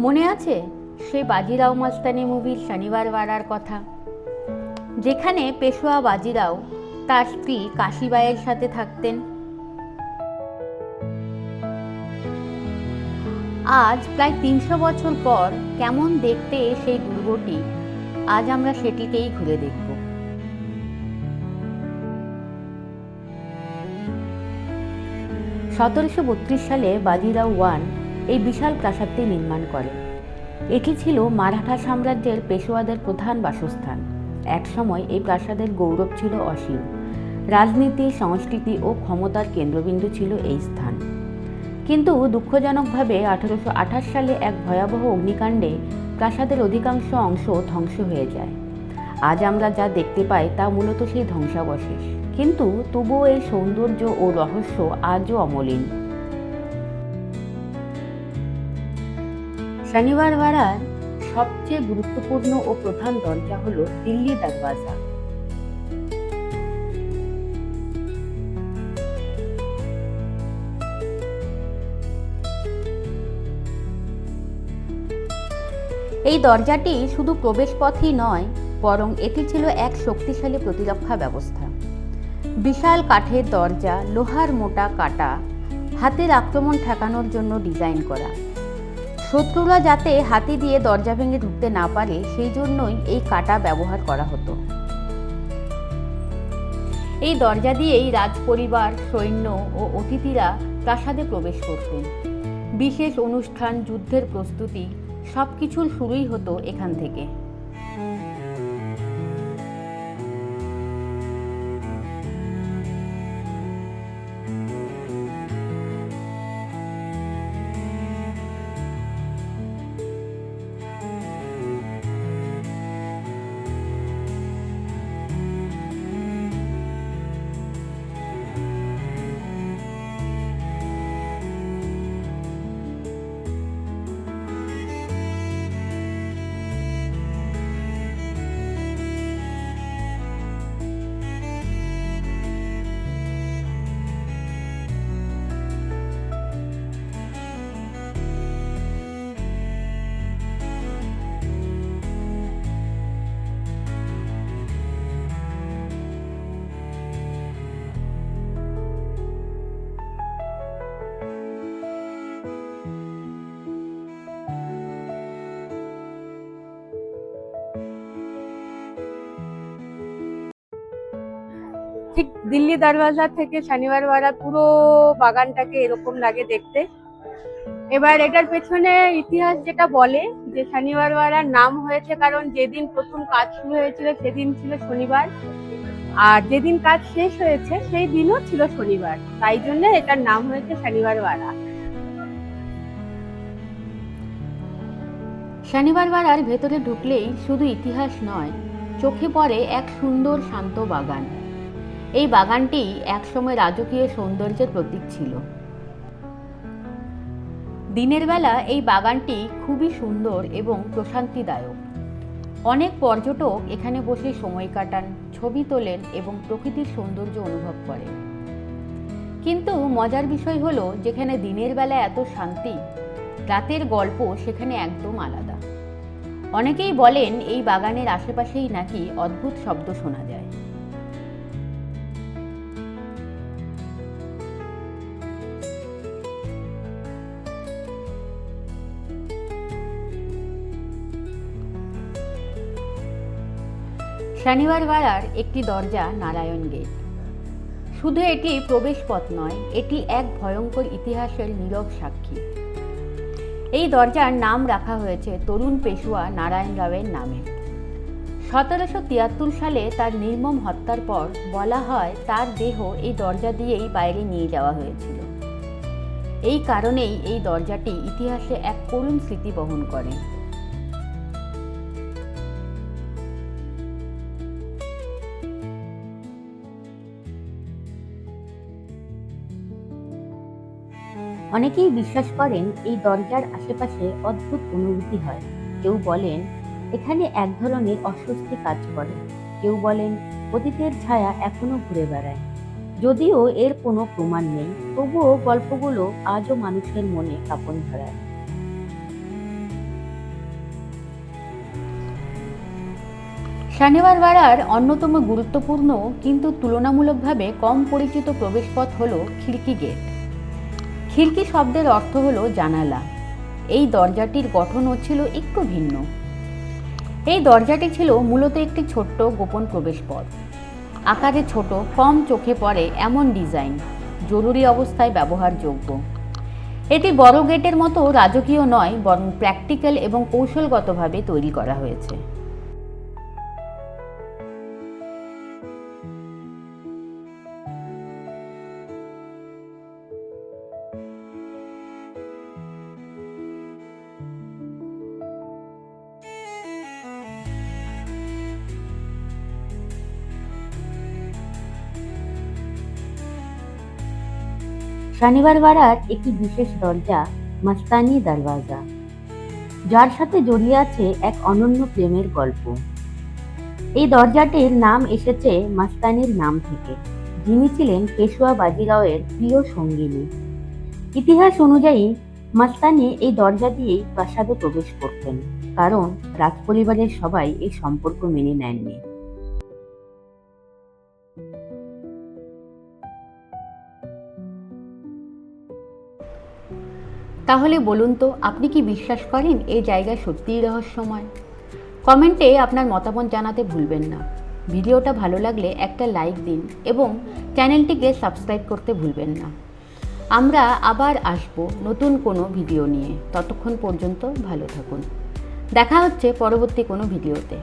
মনে আছে সেই বাজিরাও মস্তানি মুভির শনিবার বারার কথা, যেখানে পেশোয়া বাজিরাও তার স্ত্রী কাশিবাইয়ের সাথে থাকতেন। আজ প্রায় ৩০০ বছর পর কেমন দেখতে সেই দুর্গটি, আজ আমরা সেটিকেই ঘুরে দেখব। ১৭৩২ সালে বাজিরাও ওয়ান এই বিশাল প্রাসাদটি নির্মাণ করে। এটি ছিল মারাঠা সাম্রাজ্যের পেশোয়াদের প্রধান বাসস্থান। একসময় এই প্রাসাদের গৌরব ছিল অসীম। রাজনীতি, সংস্কৃতি ও ক্ষমতার কেন্দ্রবিন্দু ছিল এই স্থান। কিন্তু দুঃখজনকভাবে ১৮২৮ সালে এক ভয়াবহ অগ্নিকাণ্ডে প্রাসাদের অধিকাংশ অংশ ধ্বংস হয়ে যায়। আজ আমরা যা দেখতে পাই তা মূলত সেই ধ্বংসাবশেষ, কিন্তু তবুও এই সৌন্দর্য ও রহস্য আজও অমলিন। শনিবার বারার সবচেয়ে গুরুত্বপূর্ণ ও প্রধান দরজা হল দিল্লি দরওয়াজা। এই দরজাটি শুধু প্রবেশপথই নয়, বরং এটি ছিল এক শক্তিশালী প্রতিরক্ষা ব্যবস্থা। বিশাল কাঠের দরজা, লোহার মোটা কাটা, হাতের আক্রমণ ঠেকানোর জন্য ডিজাইন করা। শত্রুরা যাতে হাতি দিয়ে দরজা ভেঙে ঢুকতে না পারে, সেই জন্যই এই কাটা ব্যবহার করা হতো। এই দরজা দিয়েই রাজপরিবার, সৈন্য ও অতিথিরা প্রাসাদে প্রবেশ করতেন। বিশেষ অনুষ্ঠান, যুদ্ধের প্রস্তুতি সবকিছুর শুরুই হতো এখান থেকে। ঠিক দিল্লি দরওয়াজা থেকে শনিবার বারা পুরো বাগানটাকে এরকম লাগে দেখতে। এবার এটার পেছনে ইতিহাস যেটা বলে যে শনিবার বারার নাম হয়েছে কারণ যেদিন প্রথম কাজ শুরু হয়েছিল সেদিন ছিল শনিবার, আর যেদিন কাজ শেষ হয়েছে সেই দিনও ছিল শনিবার, তাই জন্য এটার নাম হয়েছে শনিবার বারা। শনিবার বারার ভেতরে ঢুকলেই শুধু ইতিহাস নয়, চোখে পড়ে এক সুন্দর শান্ত বাগান। এই বাগানটি একসময় রাজকীয় সৌন্দর্যের প্রতীক ছিল। দিনের বেলা এই বাগানটি খুবই সুন্দর এবং প্রশান্তিদায়ক। অনেক পর্যটক এখানে বসে সময় কাটান, ছবি তোলেন এবং প্রকৃতির সৌন্দর্য অনুভব করেন। কিন্তু মজার বিষয় হলো, যেখানে দিনের বেলা এত শান্তি, রাতের গল্প সেখানে একদম আলাদা। অনেকেই বলেন এই বাগানের আশেপাশেই নাকি অদ্ভুত শব্দ শোনা যায়। শনিবার বারার একটি দরজা নারায়ণ গেট। শুধু এটি প্রবেশ পথ নয়, এটি এক ভয়ঙ্কর ইতিহাসের নীরব সাক্ষী। এই দরজার নাম রাখা হয়েছে তরুণ পেশোয়া নারায়ণ রাওয়ের নামে। ১৭৭৩ সালে তার নির্মম হত্যার পর বলা হয় তার দেহ এই দরজা দিয়েই বাইরে নিয়ে যাওয়া হয়েছিল। এই কারণেই এই দরজাটি ইতিহাসে এক করুণ স্মৃতি বহন করে। অনেকেই বিশ্বাস করেন এই দরজার আশেপাশে অদ্ভুত অনুভূতি হয়। কেউ বলেন এখানে এক ধরনের অস্বস্তি কাজ করে, কেউ বলেন অতীতের ছায়া এখনো ঘুরে বেড়ায়। যদিও এর কোনো প্রমাণ নেই, তবুও গল্পগুলো আজও মানুষের মনে কাঁপন ধরায়। শনিবার বাড়ার অন্যতম গুরুত্বপূর্ণ কিন্তু তুলনামূলকভাবে কম পরিচিত প্রবেশপথ হল খিড়কি গেট। খিড়কি শব্দের অর্থ হল জানালা। এই দরজাটির গঠনও ছিল একটু ভিন্ন। এই দরজাটি ছিল মূলত একটি ছোট্ট গোপন প্রবেশপথ। আকারে ছোট, কম চোখে পড়ে এমন ডিজাইন, জরুরি অবস্থায় ব্যবহারযোগ্য। এটি বড় গেটের মতো রাজকীয় নয়, বরং প্র্যাকটিক্যাল এবং কৌশলগতভাবে তৈরি করা হয়েছে। শনিবার বাড়ার একটি বিশেষ দরজা মাস্তানি দরওয়াজা, যার সাথে জড়িয়ে আছে এক অনন্য প্রেমের গল্প। এই দরজাটির নাম এসেছে মাস্তানির নাম থেকে, যিনি ছিলেন পেশোয়া বাজিরাওয়ের প্রিয় সঙ্গিনী। ইতিহাস অনুযায়ী মাস্তানি এই দরজা দিয়েই প্রাসাদে প্রবেশ করতেন, কারণ রাজপরিবারের সবাই এই সম্পর্ক মেনে নেননি। তাহলে বলুন তো, আপনি কি বিশ্বাস করেন এই জায়গা সত্যিই রহস্যময়? কমেন্টে আপনার মতামত জানাতে ভুলবেন না। ভিডিওটা ভালো লাগলে একটা লাইক দিন এবং চ্যানেলটিকে সাবস্ক্রাইব করতে ভুলবেন না। আমরা আবার আসব নতুন কোনো ভিডিও নিয়ে। ততক্ষণ পর্যন্ত ভালো থাকুন। দেখা হচ্ছে পরবর্তী কোনো ভিডিওতে।